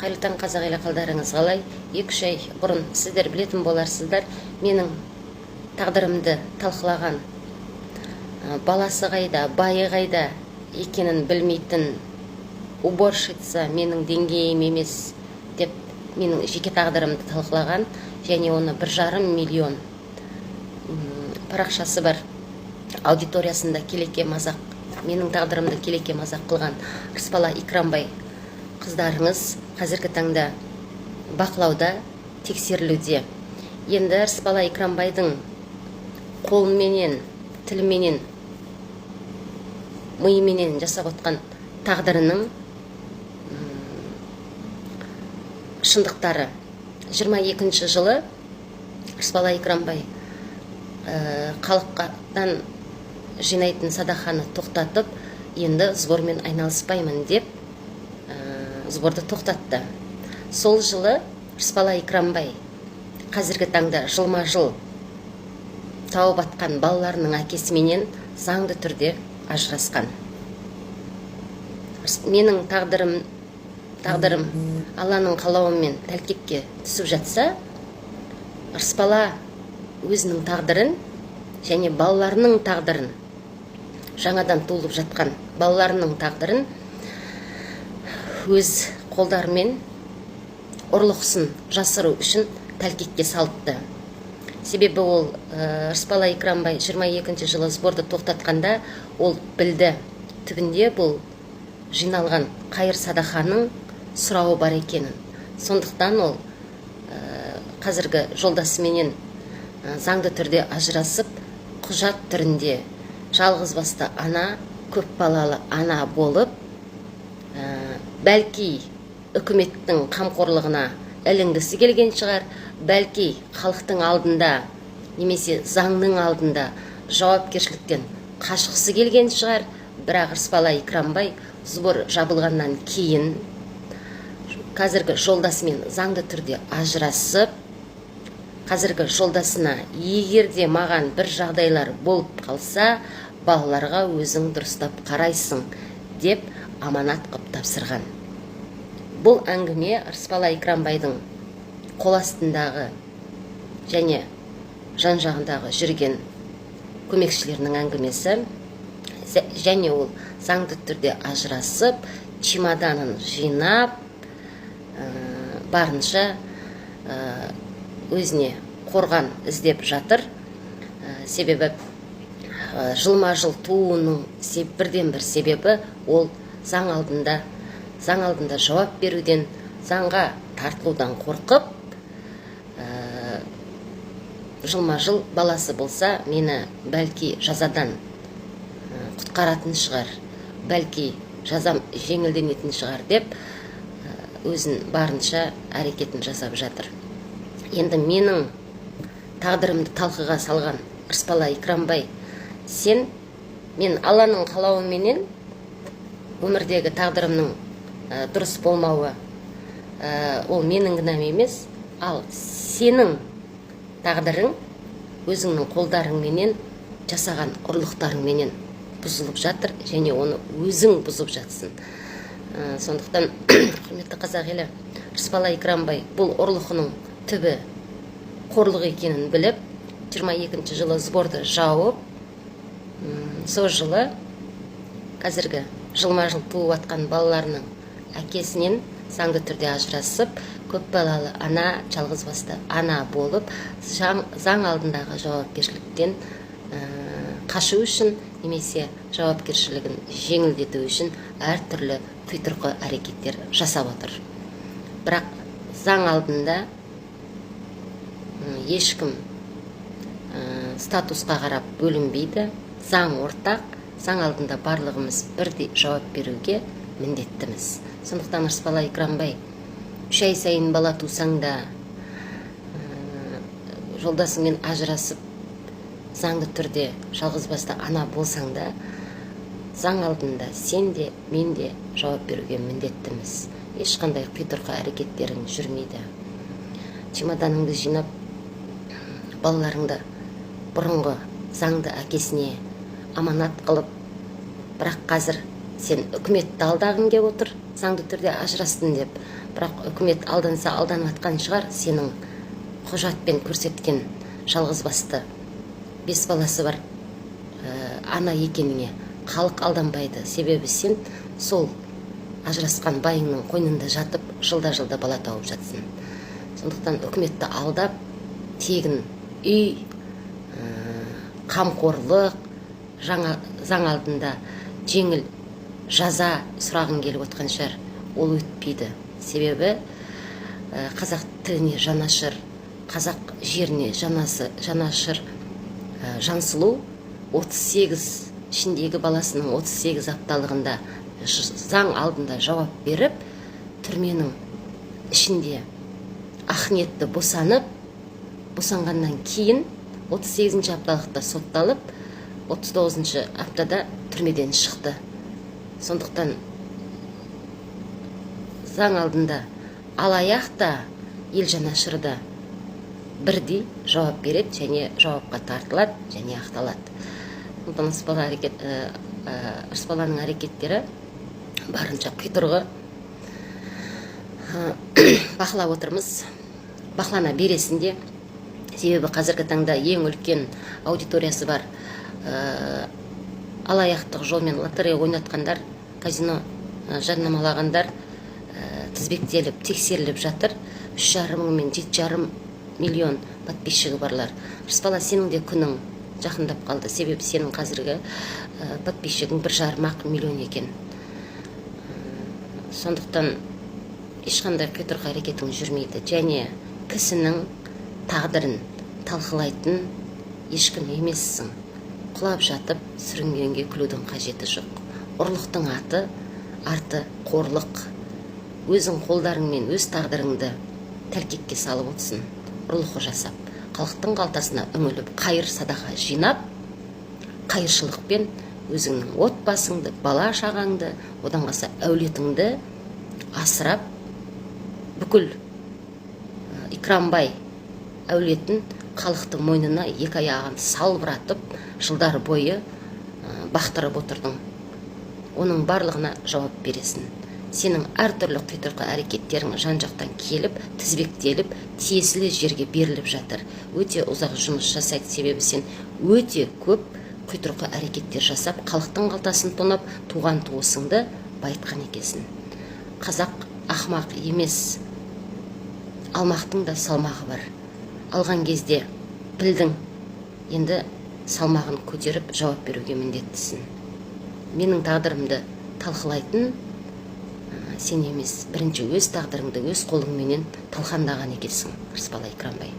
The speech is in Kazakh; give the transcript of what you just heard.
Қайырлы таң, қазақ елі, қалдарыңыз қалай? 2-3 ай бұрын сіздер білетін боларсыздар, менің тағдырымды талқылаған, баласы қайда, байы қайда екенін білмейтін уборщица менің деңгейім емес деп менің жеке тағдырымды талқылаған, және оны 1,5 миллион парақшасы бар аудиториясында келеке мазақ, менің тағдырымды келеке мазақ қылған Рысбала Икрамбай қыздарыңыз қазіргі таңда бақылауда, тексерілуде. Енді Рысбала Икрамбайдың қолменен, тілменен, миыменен жасап отқан тағдырының шындықтары. 22 жылы Рысбала Икрамбай халықтан жинайтын садақаны тоқтатып, енді сбормен айналыспаймын деп сборды тоқтатты. Сол жылы Рысбала Икрамбай қазіргі таңда жылма-жыл тауып атқан балаларының әкесіменен заңды түрде ажырасқан. Менің тағдырым Алланың қалауымен тәлкекке түсіп жатса, Рысбала өзінің тағдырын және балаларының тағдырын, жаңадан туылып жатқан балаларының тағдырын өз қолдарымен ұрлықсын жасыру үшін тәлкекке салыпты. Себебі ол Рысбала Икрамбай 22 жылы сборды тоқтатқанда, ол білді түбінде бұл жиналған қайыр садақаның сұрауы бар екенін. Сондықтан ол қазіргі жолдасыменен заңды түрде ажырасып, құжат түрінде жалғызбасты ана, көп балалы ана болып, бәлки үкіметтің қамқорлығына ілінгісі келген шығар, бәлки халықтың алдында немесе заңның алдында жауапкершіліктен қашқысы келген шығар. Бірақ Рысбала Икрамбай сбор жабылғаннан кейін қазіргі жолдасымен заңды түрде ажырасып, қазіргі жолдасына егерде маған бір жағдайлар болып қалса, балаларға өзің дұрыстап қарайсың деп аманат қып тапсырған. Бұл әңгіме Рысбала Икрамбайдың қол астындағы және жан жағындағы жүрген көмекшілерінің әңгімесі, және ол заңды түрде ажырасып, чемоданын жинап, барынша өзіне қорған іздеп жатыр. Себебі жылма-жыл туының бірден бір себебі ол заң алдында жауап беруден, заңға тартылудан қорқып, жылма-жыл баласы болса, мені бәлки жазадан құтқаратын шығар, бәлки жазам жеңілденетін шығар деп өзін барынша әрекетін жасап жатыр. Енді менің тағдырымды талқыға салған Рысбала Икрамбай, мен Алланың қалауыменен өмірдегі тағдырымның дұрыс болмауы, ол менің кінәм емес, ал сенің тағдырың өзіңнің қолдарыңменен жасаған ұрлықтарыңменен бұзылып жатыр, және оны өзің бұзып жатсың. Сондықтан, құрметті қазақ елі, Рысбала Икрамбай бұл ұрлығының түбі қорлық екенін біліп, 22 жылы сборды жауып, сол жылы қазіргі жылма-жыл туып атқан балаларының әкесінен заңды түрде ажырасып, көп балалы ана, жалғызбасты ана болып, заң алдындағы жауапкершіліктен қашу үшін немесе жауапкершілігін жеңілдету үшін әртүрлі құйтырқы әрекеттер жасап отыр. Бірақ заң алдында ешкім статусқа қарап бөлінбейді. Заң ортақ, заң алдында барлығымыз бірдей жауап беруге міндеттіміз. Сондықтан Рысбала Икрамбай, 3 ай сайын бала тусаң да, жолдасыңмен ажырасып, заңды түрде жалғызбасты ана болсаң да, заң алдында сен де, мен де жауап беруге міндеттіміз. Ешқандай құйтырқы әрекеттерің жүрмейді. Чемоданыңды жинап, балаларыңды бұрынғы заңды әкесіне аманат қылып, бірақ қазір сен үкіметті алдағың кеп отыр, заңды түрде ажырастың деп. бірақ үкімет алданса алданып атқан шығар, сенің құжатпен көрсеткен жалғызбасты 5 баласы бар ана екеніңе халық алданбайды. Себебі сен сол ажырасқан байыңның қойнында жатып, жылда бала тауып жатсың. Сондықтан үкіметті алдап, тегін үй, қамқорлық, жаңа заң алдында жеңіл жаза сұрағың келіп отқан шығар. Ол өтпейді. Себебі қазақ тіліне жанашыр, қазақ жеріне жанашыр Жансұлу 38 ішіндегі баласының 38 апталығында заң алдында жауап беріп, түрменің ішінде Ақниетті босанғаннан кейін 38 апталықта сотталып, 39 аптада түрмеден шықты. Сондықтан заң алдында алаяқ та, ел жанашыры да бірдей жауап береді, және жауапқа тартылады, және ақталады. Рысбаланың әрекеттері барынша құйтырғы бақылап отырмыз. Бақылана бересінде, себебі қазіргі таңда ең үлкен аудиториясы бар алаяқтық жолмен лотерея ойнатқандар, казино жарнамалағандар тізбектеліп, тексеріліп жатыр. 3,5 мен 7,5 миллион подписчигі барлар. Рысбала, сенің де күнің жақындап қалды. Себебі сенің қазіргі подписчигің 1,5 миллион екен. Сондықтан ешқандай құйтырқы әрекетің жүрмейді. Және кісінің тағдырын талқылайтын ешкім емессің. Құлап жатып, сүрінгенге күлудің қажеті жоқ. Ұрлықтың арты қорлық. Өзің қолдарыңмен өз тағдырыңды тәлкекке салып отырсың. Ұрлық жасап, халықтың қалтасына үңіліп, қайыр садақа жинап, қайыршылықпен өзіңнің отбасыңды, бала шағаңды, одан қалса әулетіңді асырап, бүкіл Икрамбай әулетін халықтың мойнына екі аяғын салбыратып, жылдар бойы бақтырып отырдың. Оның барлығына жауап бересің. Сенің әртүрлі құйтырқы әрекеттерің жан-жақтан келіп, тізбектеліп, тиесілі жерге беріліп жатыр. Өте ұзақ жұмыс жасайды, себебі сен өте көп құйтырқы әрекеттер жасап, халықтың қалтасын тонап, туған туысыңды байытқан екенсің. Қазақ ақымақ емес, алмақтың да салмағы бар. Алған кезде білдің, енді салмағын көтеріп жауап беруге міндеттісің. Менің тағдырымды талқылайтын сен емес, бірінші өз тағдырыңды өз қолыңменен талқандаған екенсің, Рысбала Икрамбай.